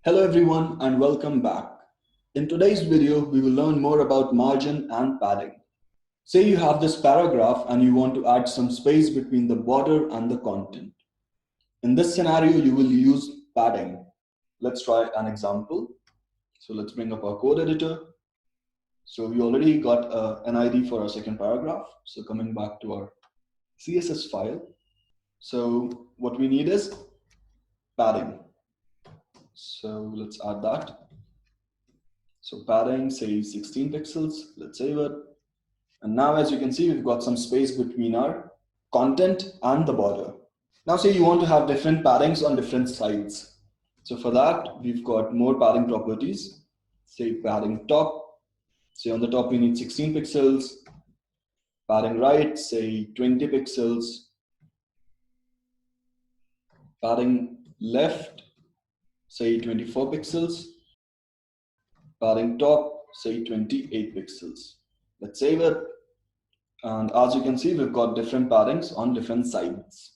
Hello everyone and welcome back. In today's video, we will learn more about margin and padding. Say you have this paragraph and you want to add some space between the border and the content. In this scenario, you will use padding. Let's try an example. So let's bring up our code editor. So we already got an ID for our second paragraph. So coming back to our CSS file. So what we need is padding. So let's add that. So padding, say 16 pixels, let's save it. And now as you can see, we've got some space between our content and the border. Now say you want to have different paddings on different sides. So for that, we've got more padding properties. Say padding top, say on the top we need 16 pixels. Padding right, say 20 pixels. Padding left, say 24 pixels. Padding top, say 28 pixels. Let's save it. And as you can see, we've got different paddings on different sides.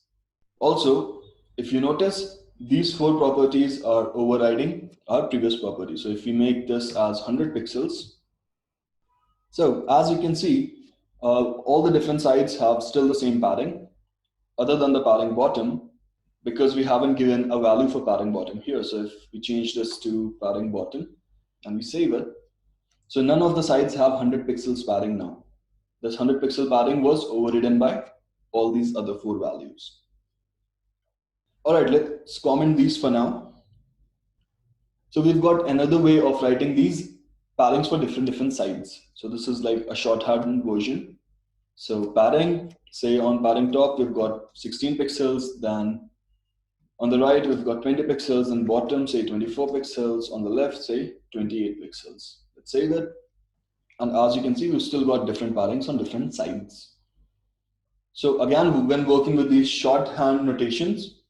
Also, if you notice, these four properties are overriding our previous property. So if we make this as 100 pixels, so as you can see, all the different sides have still the same padding, other than the padding bottom, because we haven't given a value for padding bottom here. So if we change this to padding bottom and we save it, so none of the sides have 100 pixels padding now. This 100 pixel padding was overridden by all these other four values. All right, let's comment these for now. So we've got another way of writing these paddings for different sides. So this is like a shorthand version. So padding, say on padding top, we've got 16 pixels, then on the right, we've got 20 pixels, and bottom, say 24 pixels, on the left, say 28 pixels. Let's save it. And as you can see, we've still got different paddings on different sides. So again, when working with these shorthand notations,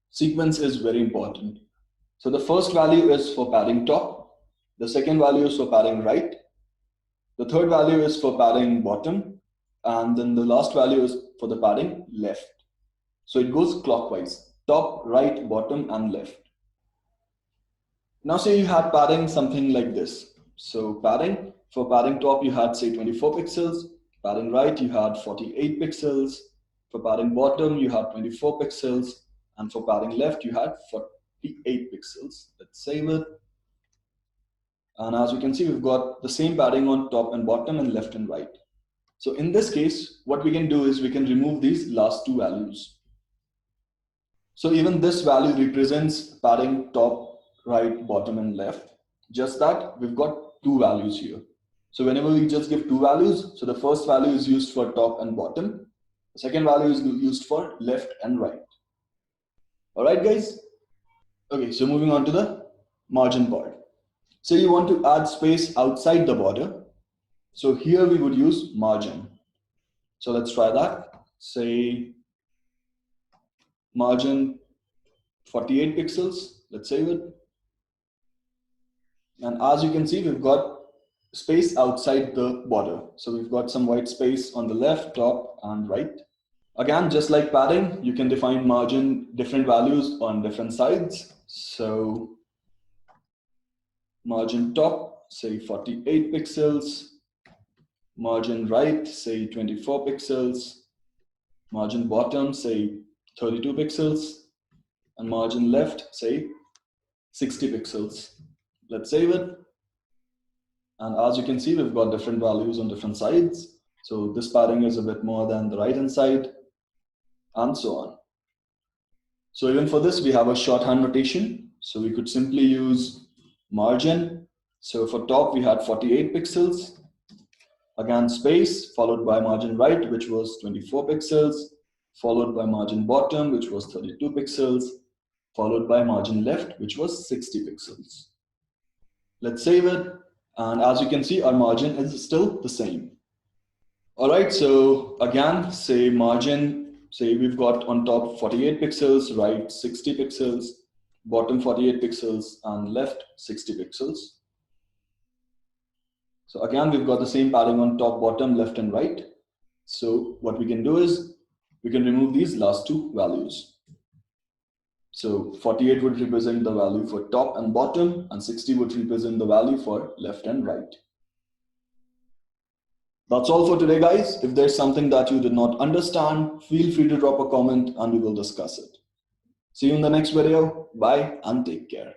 sequence is very important. So the first value is for padding top. The second value is for padding right. The third value is for padding bottom. And then the last value is for the padding left. So it goes clockwise. Top, right, bottom, and left. Now say you had padding something like this. So padding, for padding top you had say 24 pixels, padding right you had 48 pixels, for padding bottom you had 24 pixels, and for padding left you had 48 pixels. Let's save it. And as you can see, we've got the same padding on top and bottom and left and right. So in this case, what we can do is we can remove these last two values. So even this value represents padding top, right, bottom, and left. Just that we've got two values here. So whenever we just give two values, so the first value is used for top and bottom. The second value is used for left and right. All right, guys? Okay, so moving on to the margin part. So you want to add space outside the border. So here we would use margin. So let's try that. Say margin 48 pixels. Let's save it. And as you can see, we've got space outside the border. So we've got some white space on the left, top, and right. Again, just like padding, you can define margin different values on different sides. So margin top, say 48 pixels. Margin right, say 24 pixels. Margin bottom, say 32 pixels. And margin left, say 60 pixels. Let's save it. And as you can see, we've got different values on different sides. So this padding is a bit more than the right hand side, and so on. So even for this, we have a shorthand notation. So we could simply use margin. So for top, we had 48 pixels. Again, space, followed by margin right, which was 24 pixels, followed by margin bottom, which was 32 pixels, followed by margin left, which was 60 pixels. Let's save it. And as you can see, our margin is still the same. All right, so again, say margin, say we've got on top 48 pixels, right 60 pixels, bottom 48 pixels, and left 60 pixels. So again, we've got the same padding on top, bottom, left, and right. So what we can do is we can remove these last two values. So 48 would represent the value for top and bottom, and 60 would represent the value for left and right. That's all for today, guys. If there's something that you did not understand, feel free to drop a comment and we will discuss it. See you in the next video. Bye and take care.